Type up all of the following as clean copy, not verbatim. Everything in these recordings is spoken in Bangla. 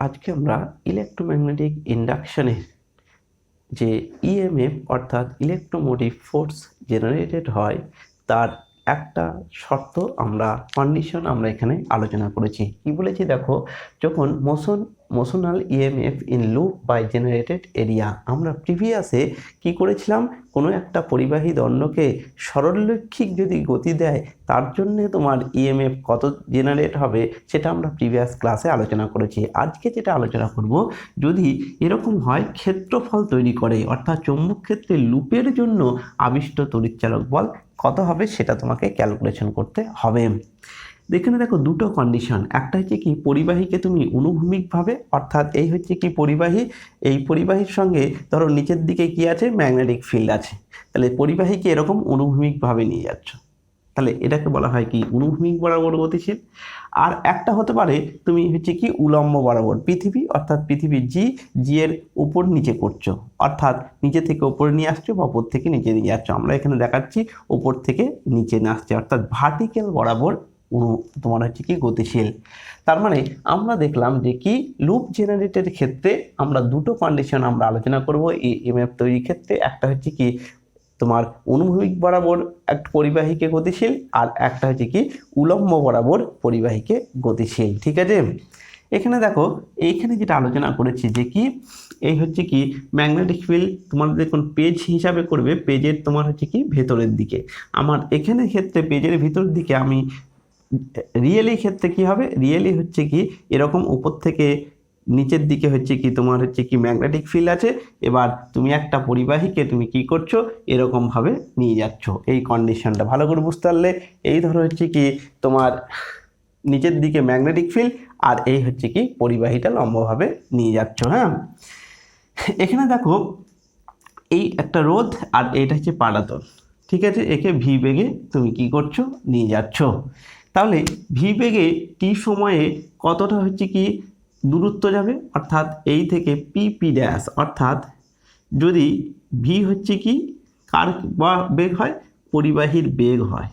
আজকে আমরা ইলেকট্রোম্যাগনেটিক ইন্ডাকশনের যে ইএমএফ অর্থাৎ ইলেকট্রোমোটিভ ফোর্স জেনারেটেড হয় তার একটা শর্ত কন্ডিশন আমরা এখানে আলোচনা করেছি। কি বলেছি দেখো, যখন motional EMF in loop by generated area, আমরা প্রিভিয়াসে কি করেছিলাম, কোনো একটা পরিবাহী দণ্ডকে সরলরৈখিক যদি গতি দেয় তার জন্যে তোমার ইএমএফ কত জেনারেট হবে সেটা আমরা প্রিভিয়াস ক্লাসে আলোচনা করেছি। আজকে যেটা আলোচনা করব, যদি এরকম হয় ক্ষেত্রফল তৈরি করে অর্থাৎ চৌম্বক ক্ষেত্রে লুপের জন্য আবিষ্ট তড়িৎচালক বল কত হবে সেটা তোমাকে ক্যালকুলেশন করতে হবে। এখানে দেখো দুটো কন্ডিশন, একটা হচ্ছে কি পরিবাহীকে তুমি অনুভূমিকভাবে, অর্থাৎ এই হচ্ছে কি পরিবাহী, এই পরিবাহীর সঙ্গে ধরো নিচের দিকে কি আছে, ম্যাগনেটিক ফিল্ড আছে, তাহলে পরিবাহীকে এরকম অনুভূমিকভাবে নিয়ে যাচ্ছ, তাহলে এটাকে বলা হয় কি অনুভূমিক বরাবর গতিশীল। আর একটা হতে পারে তুমি হচ্ছে কি উলম্ব বরাবর, পৃথিবী অর্থাৎ পৃথিবীর জি এর উপর নিচে করছো, অর্থাৎ নিচে থেকে উপরে নিয়ে আসছো বা উপর থেকে নিচে নিয়ে যাচ্ছ। আমরা এখানে দেখাচ্ছি উপর থেকে নিচে নিয়ে আসছে, অর্থাৎ ভার্টিক্যাল বরাবর তোমার হচ্ছে কি গতিশীল। তার মানে আমরা দেখলাম যে কি লুপ জেনারেটের ক্ষেত্রে আমরা দুটো কন্ডিশন আমরা আলোচনা করব এই ইএমএফ তৈরির ক্ষেত্রে। একটা হচ্ছে কি তোমার অনুভূমিক বরাবর একটা পরিবাহীকে গতিশীল, আর একটা হচ্ছে কি উলম্ব বরাবর পরিবাহীকে গতিশীল। ঠিক আছে, এখানে দেখো এইখানে যেটা আলোচনা করেছি যে কি এই হচ্ছে কি ম্যাগনেটিক ফিল্ড তোমাদের দেখুন পেজ হিসাবে করবে, পেজের তোমার হচ্ছে কি ভেতরের দিকে, আমার এখানে ক্ষেত্রে পেজের ভিতরের দিকে আমি রিয়েলি ক্ষেত্রে কি হবে, রিয়েলি হচ্ছে কি এরকম উপর থেকে নিচের দিকে হচ্ছে কি তোমার হচ্ছে কি ম্যাগনেটিক ফিল্ড আছে। এবার তুমি একটা পরিবাহীকে তুমি কি করছো, এরকম ভাবে নিয়ে যাচ্ছ। এই কন্ডিশনটা ভালো করে বুঝতে পারলে, এই ধরো হচ্ছে কি তোমার নিচের দিকে ম্যাগনেটিক ফিল্ড, আর এই হচ্ছে কি পরিবাহীটা লম্বভাবে নিয়ে যাচ্ছ। হ্যাঁ, এখানে দেখো এই একটা রোধ আর এইটা হচ্ছে পারাতল। ঠিক আছে, একে ভি বেগে তুমি কি করছো, নিয়ে যাচ্ছ। তাহলে ভি বেগে টি সময়ে কতটা হচ্ছে কি দূরত্ব যাবে, অর্থাৎ এই থেকে পি ড্যাশ, অর্থাৎ যদি ভি হচ্ছে কি কার বা বেগ হয়, পরিবাহীর বেগ হয়,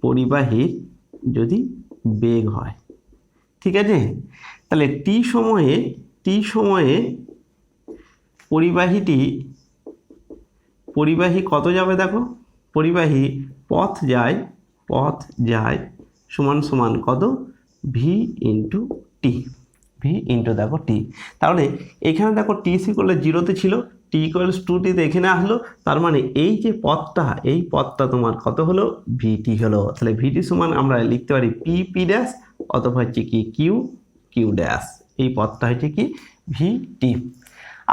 পরিবাহীর যদি বেগ হয়। ঠিক আছে, তাহলে টি সময়ে পরিবাহী কত যাবে দেখো, পরিবাহী পথ যায় সমান সমান কত, V into T, V into দেখো টি। তাহলে এখানে দেখো টি ইকুয়াল জিরোতে ছিল, টি ইকুয়ালস টু টিতে এখানে আসলো, তার মানে এই যে পথটা, এই পথটা তোমার কত হলো, ভিটি হলো। তাহলে ভিটি সমান আমরা লিখতে পারি পি ড্যাশ অথবা হচ্ছে কি কিউ ড্যাশ, এই পথটা হচ্ছে কি ভিটি।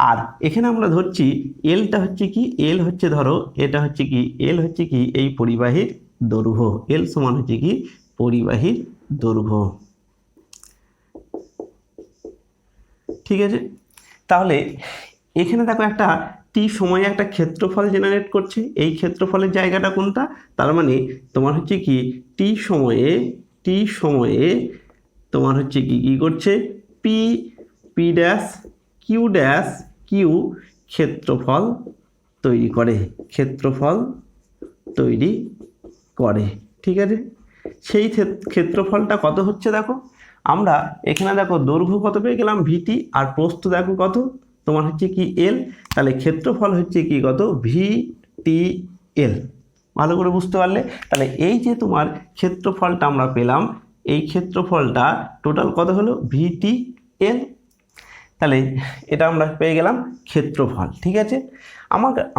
আর এখানে আমরা ধরছি এলটা হচ্ছে কি, এল হচ্ছে ধরো এটা হচ্ছে কি, এল হচ্ছে কি এই পরিবাহীর দৈর্ঘ্য, এল সমান হচ্ছে কি পরিবাহীর দৈর্ঘ্য। ঠিক আছে, তাহলে এখানে দেখো একটা টি সময়ে একটা ক্ষেত্রফল জেনারেট করছে, এই ক্ষেত্রফলের জায়গাটা কোনটা, তার মানে তোমার হচ্ছে কি টি সময়ে তোমার হচ্ছে কি করছে, পি ড্যাশ কিউ ক্ষেত্রফল তৈরি করে। ঠিক আছে, সেই ক্ষেত্রফলটা কত হচ্ছে দেখো, আমরা এখানে দেখো দৈর্ঘ্য কত পেয়ে গেলাম ভিটি, আর প্রস্থ দেখো কত তোমার হচ্ছে কি এল, তাহলে ক্ষেত্রফল হচ্ছে কি কত, ভিটি এল। ভালো করে বুঝতে পারলে, তাহলে এই যে তোমার ক্ষেত্রফলটা আমরা পেলাম, এই ক্ষেত্রফলটা টোটাল কত হলো, ভিটি এল। তাহলে এটা আমরা পেয়ে গেলাম ক্ষেত্রফল। ঠিক আছে,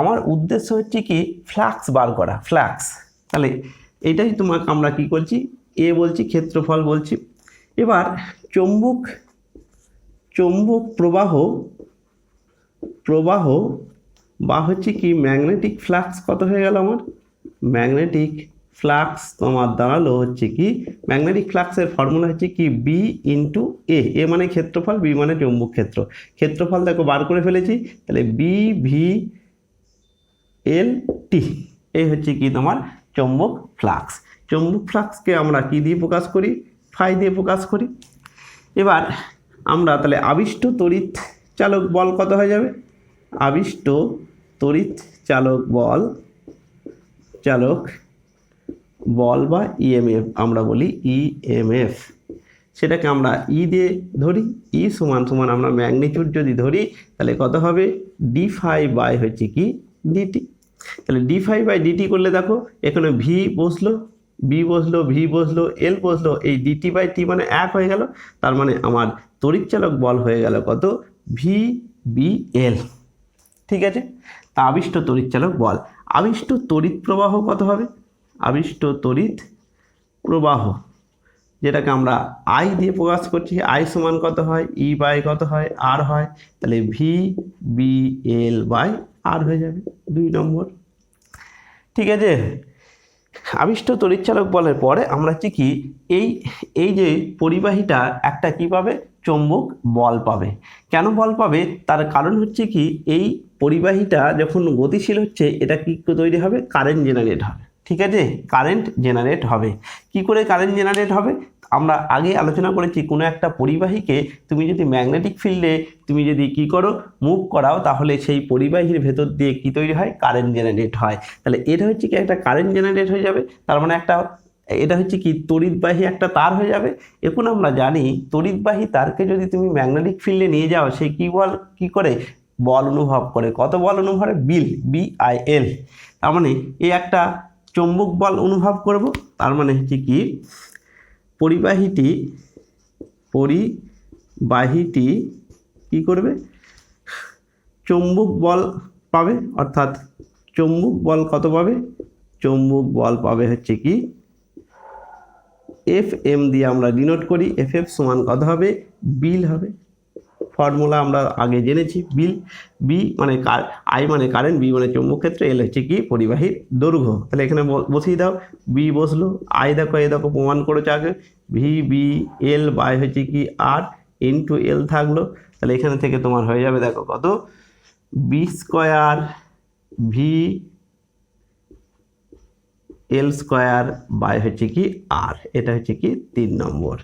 আমার উদ্দেশ্য হচ্ছে কি ফ্লাক্স বার করা, ফ্লাক্স। তাহলে এটাই তোমাকে আমরা কি করছি, এ বলছি, ক্ষেত্রফল বলছি। এবার চৌম্বক প্রবাহ বা হচ্ছে কি ম্যাগনেটিক ফ্লাক্স কত হয়ে গেল, আমার ম্যাগনেটিক ফ্লাক্স তোমার দাঁড়ালো হচ্ছে কি, ম্যাগনেটিক ফ্লাক্সের ফর্মুলা হচ্ছে কি বি ইন্টু এ, এ মানে ক্ষেত্রফল, বি মানে চৌম্বক ক্ষেত্রফল দেখো বার করে ফেলেছি, তাহলে বি ভি এল টি, এই হচ্ছে কি তোমার চৌম্বক ফ্লাক্সকে আমরা কি দিয়ে প্রকাশ করি, ফাই দিয়ে প্রকাশ করি। এবার আমরা তাহলে আবিষ্ট তড়িৎ চালক বল কত হয়ে যাবে, আবিষ্ট তড়িৎ চালক বল বা ইএমএফ আমরা বলি ইএমএফ, সেটাকে আমরা ই দিয়ে ধরি, ই সমান সমান আমরা ম্যাগনিটিউড যদি ধরি তাহলে কত হবে ডি ফাই বাই হচ্ছে কি ডিটি। তাহলে ডি ফাই বাই ডিটি করলে দেখো এখানে ভি বসলো, বি বসলো, ভি বসলো, এল বসলো, এই ডিটি বাই টি মানে এক হয়ে গেল। তার মানে আমার তড়িৎচালক বল হয়ে গেল কত ভি বি এল। ঠিক আছে, তা আবিষ্ট তড়িৎচালক বল। আবিষ্ট তড়িৎ প্রবাহ কত হবে? আবিষ্ট তড়িৎ প্রবাহ যেটাকে আমরা আই দিয়ে প্রকাশ করছি, আই সমান কত হয় ই বাই কত হয় আর হয়, তাহলে ভি বি এল বাই আর হয়ে যাবে 2 নম্বর। ঠিক আছে, আবিষ্ট তড়িৎচালক বলের পরে আমরা হচ্ছে কি এই যে পরিবাহীটা একটা কি পাবে চৌম্বক বল পাবে। কেন বল পাবে? তার কারণ হচ্ছে কি এই পরিবাহীটা যখন গতিশীল হচ্ছে এটা কি তৈরি হবে কারেন্ট জেনারেট হবে। ঠিক আছে, কারেন্ট জেনারেট হবে। কি করে কারেন্ট জেনারেট হবে? আমরা আগে আলোচনা করেছি কোনো একটা পরিবাহীকে তুমি যদি ম্যাগনেটিক ফিল্ডে তুমি যদি কি করো মুভ করাও তাহলে সেই পরিবাহীর ভেতর দিয়ে কি তৈরি হয় কারেন্ট জেনারেট হয়। তাহলে এটা হচ্ছে কি একটা কারেন্ট জেনারেট হয়ে যাবে, তার মানে একটা এটা হচ্ছে কি তড়িৎবাহী একটা তার হয়ে যাবে। এখন আমরা জানি তড়িৎবাহী তারকে যদি তুমি ম্যাগনেটিক ফিল্ডে নিয়ে যাও সে কি বল কি করে বল অনুভব করে। কত বল অনুভব করে? BIL। তার মানে এই একটা চৌম্বক বল অনুভব করব। তার মানে হচ্ছে কি পরিবাহীটি কি করবে চৌম্বক বল পাবে, অর্থাৎ চৌম্বক বল কত পাবে? চৌম্বক বল পাবে হচ্ছে কি FM দিয়ে আমরা ডিনোট করি, FF সমান কত হবে বিল হবে। ফর্মুলা আমরা আগে জেনেছি বিল, বি মানে আই মানে কারেন্ট, বি মানে চৌম্বক ক্ষেত্র, এল হচ্ছে কি পরিবাহীর দৈর্ঘ্য। তাহলে এখানে বসিয়ে দাও, বি বসলো, আই দেখো এই দেখো প্রমাণ করেছে আগে ভি বি এল বাই হচ্ছে কি আর ইন্টু এল থাকলো। তাহলে এখানে থেকে তোমার হয়ে যাবে দেখো কত B square V L square by হচ্ছে কি আর, এটা হচ্ছে কি 3 নম্বর।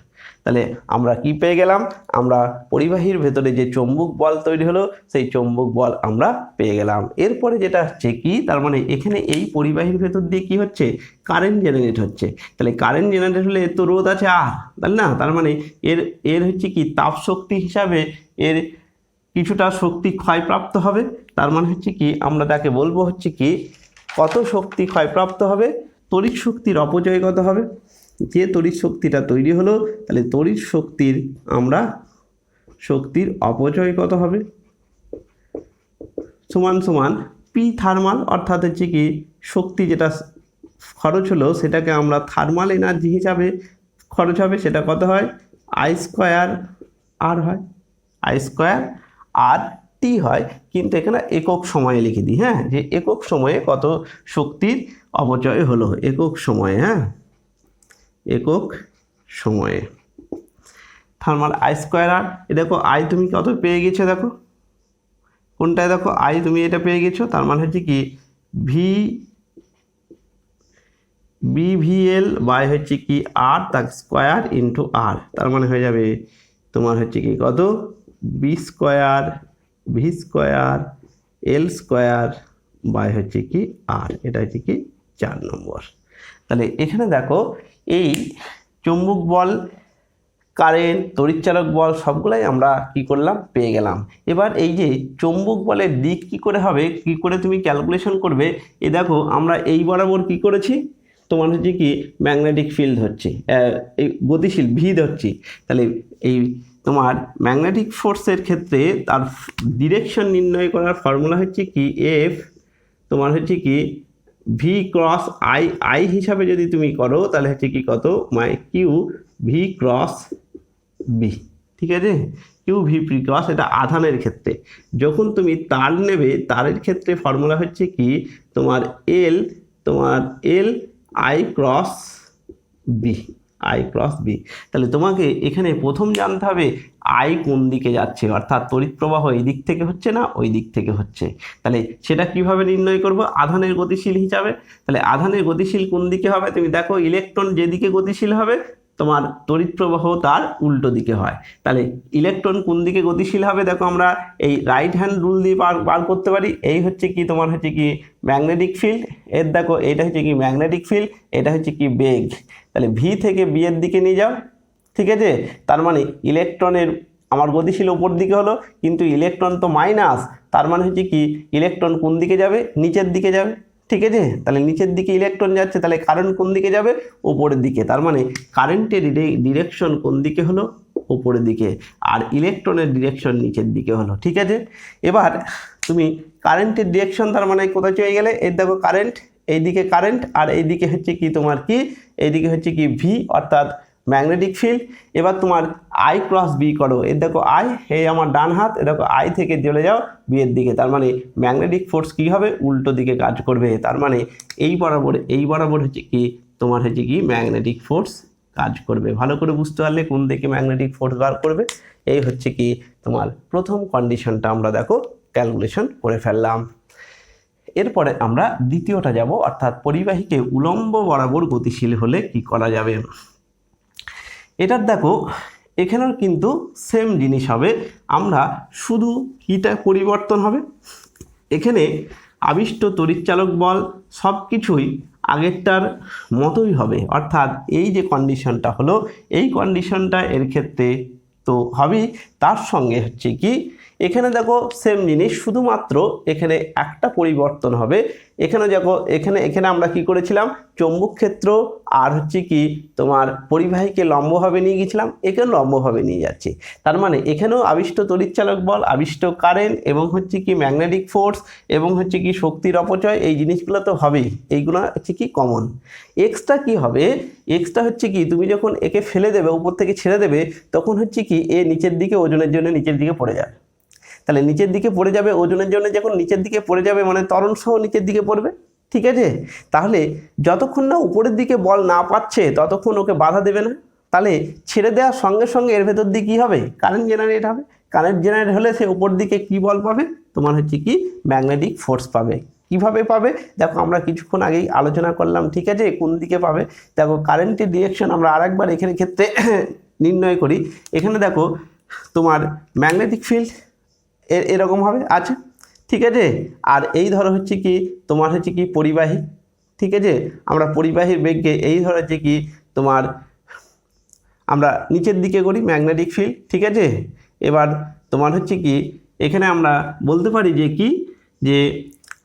তাহলে আমরা কি পেয়ে গেলাম? আমরা পরিবাহীর ভেতরে যে চৌম্বক বল তৈরি হলো সেই চৌম্বক বল আমরা পেয়ে গেলাম। এরপরে যেটা হচ্ছে কি তার মানে এখানে এই পরিবাহীর ভেতর দিয়ে কি হচ্ছে কারেন্ট জেনারেট হচ্ছে। তাহলে কারেন্ট জেনারেট হলে এর তো রোধ আছে আর, তাই না? তার মানে এর হচ্ছে কি তাপ শক্তি হিসাবে এর কিছুটা শক্তি ক্ষয়প্রাপ্ত হবে। তার মানে হচ্ছে কি আমরা তাকে বলবো হচ্ছে কি কত শক্তি ক্ষয়প্রাপ্ত হবে? তড়িৎ শক্তির অপচয় কত হবে? যে তড়িৎ শক্তিটা তৈরি হলো তাহলে তড়িৎ শক্তির শক্তির অপচয় কত হবে সমান সমান পি থার্মাল, অর্থাৎ হচ্ছে কি শক্তি যেটা খরচ হলো সেটাকে আমরা থার্মাল এনার্জি হিসাবে খরচ হবে, সেটা কত হয় আই স্কোয়ার আর হয়, আই স্কোয়ার আর টি হয়। কিন্তু এখানে একক সময়ে লিখে দিই, হ্যাঁ, যে একক সময়ে কত শক্তির অপচয় হলো একক সময়ে, হ্যাঁ একক সময়ে থার্মাল আই স্কোয়ার আর। এ দেখো আই তুমি কত পেয়ে গেছো, দেখো কোনটায় দেখো আই তুমি এটা পেয়ে গেছো। তার মানে হচ্ছে কি BVL বাই হচ্ছে কি আর তার স্কোয়ার ইন্টু আর, তার মানে হয়ে যাবে তোমার হচ্ছে কি কত B square V square L square by হচ্ছে কি আর, এটা হচ্ছে কি 4 নম্বর। তাহলে এখানে দেখো এই চৌম্বক বল কারেন্ট তড়িৎচালক বল সবগুলাই আমরা কি করলাম পেয়ে গেলাম। এবার এই যে চৌম্বক বলের দিক কি করে হবে, কি করে তুমি ক্যালকুলেশন করবে? এ দেখো আমরা এই বরাবর কি করেছি তোমার হচ্ছে কি ম্যাগনেটিক ফিল্ড হচ্ছে এই গতিশীল ভি ধরছি। তাহলে এই তোমার ম্যাগনেটিক ফোর্সের ক্ষেত্রে তার ডিরেকশন নির্ণয় করার ফর্মুলা হচ্ছে কি এফ তোমার হচ্ছে কি ভি ক্রস আই হিসাবে যদি তুমি করো তাহলে হচ্ছে কি কত মাই কিউ ভি ক্রস বি। ঠিক আছে, কিউ ভি প্রি ক্রস, এটা আধানের ক্ষেত্রে। যখন তুমি তার নেবে তারের ক্ষেত্রে ফর্মুলা হচ্ছে কি তোমার L I cross B, I cross B. তাহলে তোমাকে এখানে প্রথম জানতে হবে আই কোন দিকে যাচ্ছে, অর্থাৎ তড়িৎ প্রবাহ এই দিক থেকে হচ্ছে না ওই দিক থেকে হচ্ছে। তাহলে সেটা কিভাবে নির্ণয় করব? আধানের গতিশীল হিসাবে। তাহলে আধানের গতিশীল কোন দিকে হবে? তুমি দেখো ইলেকট্রন যেদিকে গতিশীল হবে তোমার তড়িৎ প্রবাহ তার উল্টো দিকে হয়। তাহলে ইলেকট্রন কোন দিকে গতিশীল হবে? দেখো আমরা এই রাইট হ্যান্ড রুল দিয়ে বার করতে পারি। এই হচ্ছে কি তোমার হচ্ছে কি ম্যাগনেটিক ফিল্ড, এর দেখো এটা হচ্ছে কি ম্যাগনেটিক ফিল্ড, এটা হচ্ছে কি বেগ। তাহলে ভি থেকে বি এর দিকে নিয়ে যাও, ঠিক আছে, তার মানে ইলেকট্রনের আমার গতিশীল উপর দিকে হলো, কিন্তু ইলেকট্রন তো মাইনাস, তার মানে হচ্ছে কি ইলেকট্রন কোন দিকে যাবে, নিচের দিকে যাবে। ঠিক আছে, তাহলে নিচের দিকে ইলেকট্রন যাচ্ছে, তাহলে কারেন্ট কোন দিকে যাবে, উপরের দিকে। তার মানে কারেন্টের ডিরেকশন কোন দিকে হলো, উপরের দিকে, আর ইলেকট্রনের ডিরেকশন নিচের দিকে হলো। ঠিক আছে, এবার তুমি কারেন্টের ডিরেকশন তার মানে কোথায় চলে গেলে, এই দেখো কারেন্ট, এইদিকে কারেন্ট, আর এইদিকে হচ্ছে কি তোমার কি, এইদিকে হচ্ছে কি ভি অর্থাৎ ম্যাগনেটিক ফিল্ড। এবার তোমার আই ক্রস বি করো, এই দেখো আই, এই আমার ডান হাত, এ দেখো আই থেকে চলে যাও বি এর দিকে, তার মানে ম্যাগনেটিক ফোর্স কি হবে, উল্টো দিকে কাজ করবে। তার মানে এই বরাবর হচ্ছে কি তোমার হচ্ছে কি ম্যাগনেটিক ফোর্স কাজ করবে। ভালো করে বুঝতে পারলে কোন দিকে ম্যাগনেটিক ফোর্স কাজ করবে। এই হচ্ছে কি তোমার প্রথম কন্ডিশনটা আমরা দেখো ক্যালকুলেশন করে ফেললাম। এরপরে আমরা দ্বিতীয়টা যাব, অর্থাৎ পরিবাহীকে উলম্ব বরাবর গতিশীল হলে কি করা যাবে। এটার দেখো এখানেও কিন্তু সেম জিনিস হবে, আমরা শুধু কিটা পরিবর্তন হবে, এখানে আবিষ্ট তড়িৎচালক বল সব কিছুই আগেরটার মতোই হবে। অর্থাৎ এই যে কন্ডিশনটা হলো, এই কন্ডিশনটা এর ক্ষেত্রে তো হবেই, তার সঙ্গে হচ্ছে কি এখানে দেখো সেম জিনিস, শুধুমাত্র এখানে একটা পরিবর্তন হবে। এখানে দেখো এখানে আমরা কি করেছিলাম, চৌম্বক ক্ষেত্র আর হচ্ছে কি তোমার পরিবাহীকে লম্বভাবে নিয়ে গেছিলাম, এখানে লম্বভাবে নিয়ে যাচ্ছি। তার মানে এখানেও আবিষ্ট তড়িৎচালক বল, আবিষ্ট কারেন্ট এবং হচ্ছে কি ম্যাগনেটিক ফোর্স এবং হচ্ছে কি শক্তির অপচয়, এই জিনিসগুলো তো হবেই, এইগুলো হচ্ছে কি কমন। এক্সট্রা কি হবে, এক্সট্রা হচ্ছে কি তুমি যখন একে ফেলে দেবে, উপর থেকে ছেড়ে দেবে, তখন হচ্ছে কি এ নিচের দিকে ওজনের জন্য নিচের দিকে পড়ে যাবে। তাহলে নিচের দিকে পড়ে যাবে, ওজনের জন্য যখন নিচের দিকে পড়ে যাবে মানে ত্বরণ সহ নিচের দিকে পড়বে। ঠিক আছে, তাহলে যতক্ষণ না উপরের দিকে বল না পাচ্ছে ততক্ষণ ওকে বাধা দেবে না। তাহলে ছেড়ে দেওয়ার সঙ্গে সঙ্গে এর ভেতর দিয়ে কী হবে, কারেন্ট জেনারেট হবে। কারেন্ট জেনারেট হলে সে উপর দিকে কি বল পাবে, তোমার হচ্ছে কি ম্যাগনেটিক ফোর্স পাবে। কিভাবে পাবে দেখো, আমরা কিছুক্ষণ আগেই আলোচনা করলাম। ঠিক আছে, কোন দিকে পাবে দেখো, কারেন্টের ডিরেকশন আমরা আরেকবার এখানে ক্ষেত্রে নির্ণয় করি। এখানে দেখো তোমার ম্যাগনেটিক ফিল্ড এরকমভাবে আছে। ঠিক আছে, আর এই ধরো হচ্ছে কি তোমার হচ্ছে কি পরিবাহী। ঠিক আছে, আমরা পরিবাহীর বেগকে এই ধরো হচ্ছে কি তোমার আমরা নিচের দিকে করি ম্যাগনেটিক ফিল্ড। ঠিক আছে, এবার তোমার হচ্ছে কি এখানে আমরা বলতে পারি যে কি, যে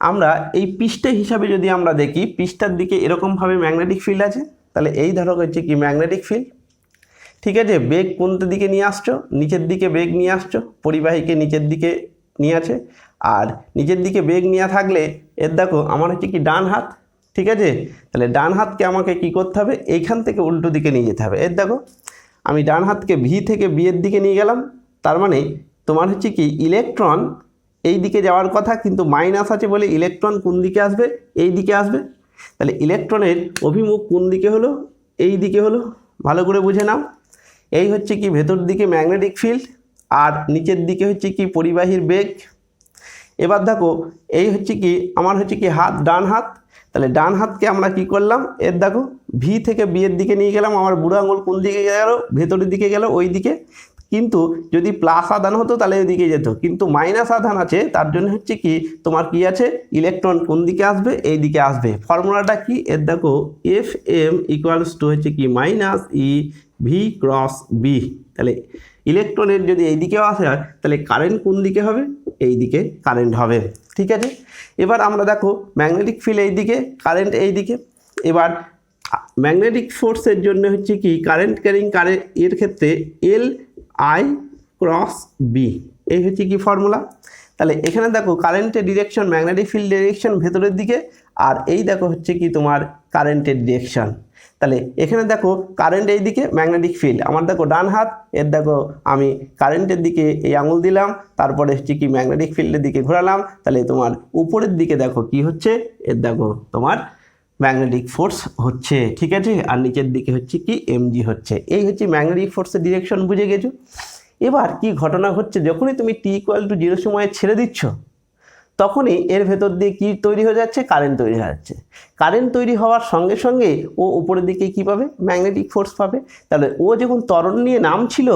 আমরা এই পৃষ্ঠে হিসাবে যদি আমরা দেখি, পৃষ্ঠার দিকে এরকমভাবে ম্যাগনেটিক ফিল্ড আছে, তাহলে এই ধরো হচ্ছে কি ম্যাগনেটিক ফিল্ড। ঠিক আছে, বেগ কোন দিকে নিয়ে আসছো, নিচের দিকে বেগ নিয়ে আসছো, পরিবাহীকে নিচের দিকে নিয়ে আছে, আর নিচের দিকে বেগ নিয়ে থাকলে এর দেখো আমার হচ্ছে কি ডান হাত। ঠিক আছে, তাহলে ডান হাতকে আমাকে কি করতে হবে, এইখান থেকে উল্টো দিকে নিয়ে যেতে হবে। এর দেখো আমি ডান হাতকে ভি থেকে বি এর দিকে নিয়ে গেলাম, তার মানে তোমার হচ্ছে কি ইলেকট্রন এই দিকে যাওয়ার কথা, কিন্তু মাইনাস আছে বলে ইলেকট্রন কোন দিকে আসবে, এই দিকে আসবে। তাহলে ইলেকট্রনের অভিমুখ কোন দিকে হলো, এই দিকে হলো। ভালো করে বুঝে নাও, এই হচ্ছে কি ভেতর দিকে ম্যাগনেটিক ফিল্ড, আর নিচের দিকে হচ্ছে কি পরিবাহীর বেগ। এবার দেখো এই হচ্ছে কি আমার হচ্ছে কি হাত, ডান হাত। তাহলে ডান হাতকে আমরা কি করলাম, এর দেখো ভি থেকে বি এর দিকে নিয়ে গেলাম, আমার বুড়ো আঙুল কোন দিকে গেল, ভেতরের দিকে গেল, ওই দিকে। কিন্তু যদি প্লাস আধান হতো তাহলে ওইদিকে যেত, কিন্তু মাইনাস আধান আছে, তার জন্য হচ্ছে কি তোমার কি আছে, ইলেকট্রন কোন দিকে আসবে, এই দিকে আসবে। ফর্মুলাটা কি, এর দেখো এফ এম ইকুয়ালস টু হচ্ছে কি minus E V cross B. তাহলে ইলেকট্রনের যদি এই দিকেও আসে তাহলে কারেন্ট কোন দিকে হবে, এই দিকে কারেন্ট হবে। ঠিক আছে, এবার আমরা দেখো ম্যাগনেটিক ফিল্ড এই দিকে, কারেন্ট এই দিকে। এবার ম্যাগনেটিক ফোর্সের জন্য হচ্ছে কি কারেন্ট ক্যারিং কারেন্ট, এর ক্ষেত্রে এল আই ক্রস বি, এই হচ্ছে কি ফর্মুলা। তাহলে এখানে দেখো কারেন্টের ডিরেকশন, ম্যাগনেটিক ফিল্ড ডিরেকশন ভেতরের দিকে, আর এই দেখো হচ্ছে কি তোমার কারেন্টের ডিরেকশন। তাহলে এখানে দেখো কারেন্ট এই দিকে, ম্যাগনেটিক ফিল্ড আমার দেখো ডান হাত, এর দেখো আমি কারেন্টের দিকে এই আঙুল দিলাম, তারপরে হচ্ছে কি ম্যাগনেটিক ফিল্ডের দিকে ঘোরালাম। তাহলে তোমার উপরের দিকে দেখো কি হচ্ছে, এর দেখো তোমার ম্যাগনেটিক ফোর্স হচ্ছে। ঠিক আছে, আর নিচের দিকে হচ্ছে কি এমজি হচ্ছে। এই হচ্ছে ম্যাগনেটিক ফোর্সের ডিরেকশন, বুঝে গেছো। এবার কি ঘটনা হচ্ছে, যখনই তুমি t=0 সময়ে ছেড়ে দিচ্ছ, তখনই এর ভেতর দিয়ে কি তৈরি হয়ে যাচ্ছে, কারেন্ট তৈরি হয়ে যাচ্ছে। কারেন্ট তৈরি হওয়ার সঙ্গে সঙ্গে ও উপরের দিকে কি পাবে, ম্যাগনেটিক ফোর্স পাবে। তাহলে ও যখন ত্বরণ নিয়ে নামছিল,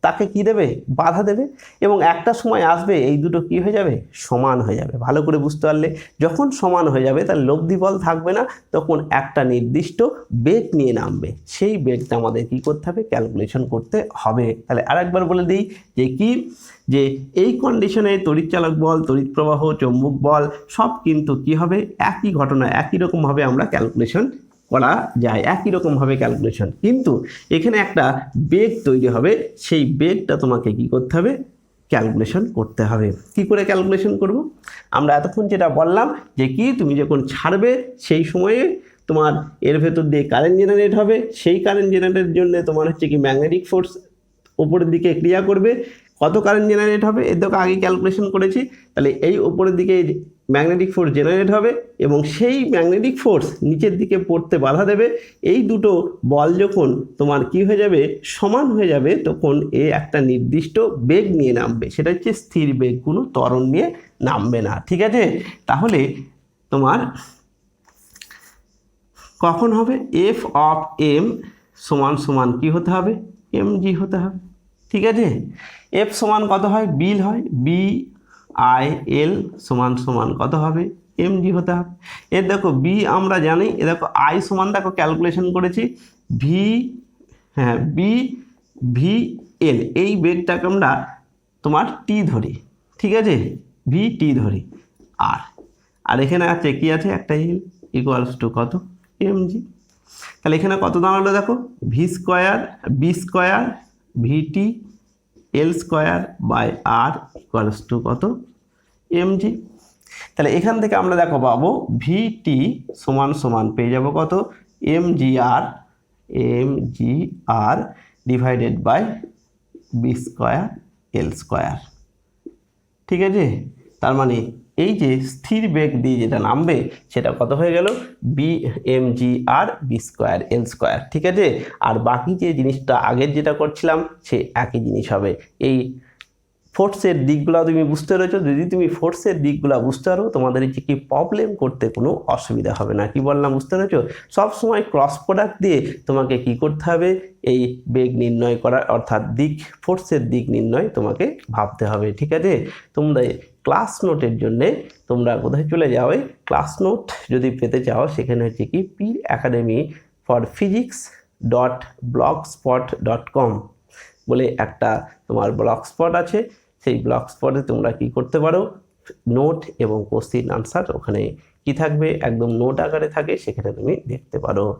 তাকে কি দেবে, বাধা দেবে, এবং একটা সময় আসবে এই দুটো কি হয়ে যাবে, সমান হয়ে যাবে। ভালো করে বুঝতে পারলে, যখন সমান হয়ে যাবে তাহলে লব্ধি বল থাকবে না, তখন একটা নির্দিষ্ট বেগ নিয়ে নামবে, সেই বেগটা আমাদের কি করতে হবে, ক্যালকুলেশন করতে হবে। তাহলে আরেকবার বলে দিই যে কি, যে এই কন্ডিশনে তড়িৎচালক বল, তড়িৎ প্রবাহ, চৌম্বক বল সব কিন্তু কি হবে, একই ঘটনা একই রকমভাবে আমরা ক্যালকুলেশন করা যায়, একই রকমভাবে ক্যালকুলেশন, কিন্তু এখানে একটা বেগ তৈরি হবে, সেই বেগটা তোমাকে কি করতে হবে, ক্যালকুলেশন করতে হবে। কি করে ক্যালকুলেশন করব, আমরা এতক্ষণ যেটা বললাম যে কি, তুমি যখন ছাড়বে সেই সময়ে তোমার এর ভেতর দিয়ে কারেন্ট জেনারেট হবে, সেই কারেন্ট জেনারেটের জন্য তোমার হচ্ছে কি ম্যাগনেটিক ফোর্স উপরের দিকে ক্রিয়া করবে। কত কারেন্ট জেনারেট হবে এর দেখো আগে ক্যালকুলেশন করেছি, তাহলে এই উপরের দিকে ম্যাগনেটিক ফোর্স জেনারেট হবে এবং সেই ম্যাগনেটিক ফোর্স নিচের দিকে পড়তে বাধা দেবে। এই দুটো বল যখন তোমার কি হয়ে যাবে, সমান হয়ে যাবে, তখন এ একটা নির্দিষ্ট বেগ নিয়ে নামবে, সেটা হচ্ছে স্থির বেগ, কোনো ত্বরণ নিয়ে নামবে না। ঠিক আছে, তাহলে তোমার কখন হবে, এফ অফ এম সমান সমান কি হতে হবে, এম জি হতে হবে। ঠিক আছে, এফ সমান কত হয়, বিল হয়, বি আই এল সমান সমান কত হবে, এম জি হতে হবে। এর দেখো বি আমরা জানি, এ দেখো আই সমান দেখো ক্যালকুলেশন করেছি ভি, হ্যাঁ বি ভি এল, এই বেগটাকে আমরা তোমার টি ধরি, ঠিক আছে, ভি টি ধরি, আর এখানে আছে কি আছে, একটা এল ইকুয়ালস টু কত, এম জি। তাহলে এখানে কত দাঁড়ালো দেখো, V square B square VT L square by R equals to কত, এম জি। তাহলে এখান থেকে আমরা দেখো পাবো ভিটি সমান সমান পেয়ে যাবো কত, M G R divided by B square L square. ঠিক আছে, তার মানে এই যে স্থির বেগ দিয়ে যেটা নামবে সেটা কত হয়ে গেল, বি এম জি আর বি স্কোয়ার এল স্কোয়ার। ঠিক আছে, আর বাকি যে জিনিসটা আগের যেটা করছিলাম সে একই জিনিস হবে। এই ফোর্সের দিকগুলো তুমি বুঝতে পেরেছো, যদি তুমি ফোর্সের দিকগুলো বুঝতে পারো তোমাদের হচ্ছে কি প্রবলেম করতে কোনো অসুবিধা হবে না। কি বললাম বুঝতে পেরেছো, সবসময় ক্রস প্রোডাক্ট দিয়ে তোমাকে কি করতে হবে, এই বেগ নির্ণয় করা, অর্থাৎ দিক, ফোর্সের দিক নির্ণয় তোমাকে ভাবতে হবে। ঠিক আছে, তোমরা ক্লাস নোটের জন্যে তোমরা কোথায় চলে যাও, ক্লাস নোট যদি পেতে চাও সেখানে হচ্ছে কি পীর একাডেমি ফর ফিজিক্স .blogspot.com বলে একটা তোমার ব্লগ স্পট আছে, সেই ব্লগ স্পটে তোমরা কি করতে পারো, নোট এবং কোশ্চিন আনসার ওখানে কি থাকবে, একদম নোট আকারে থাকে, সেখানে তুমি দেখতে পারো।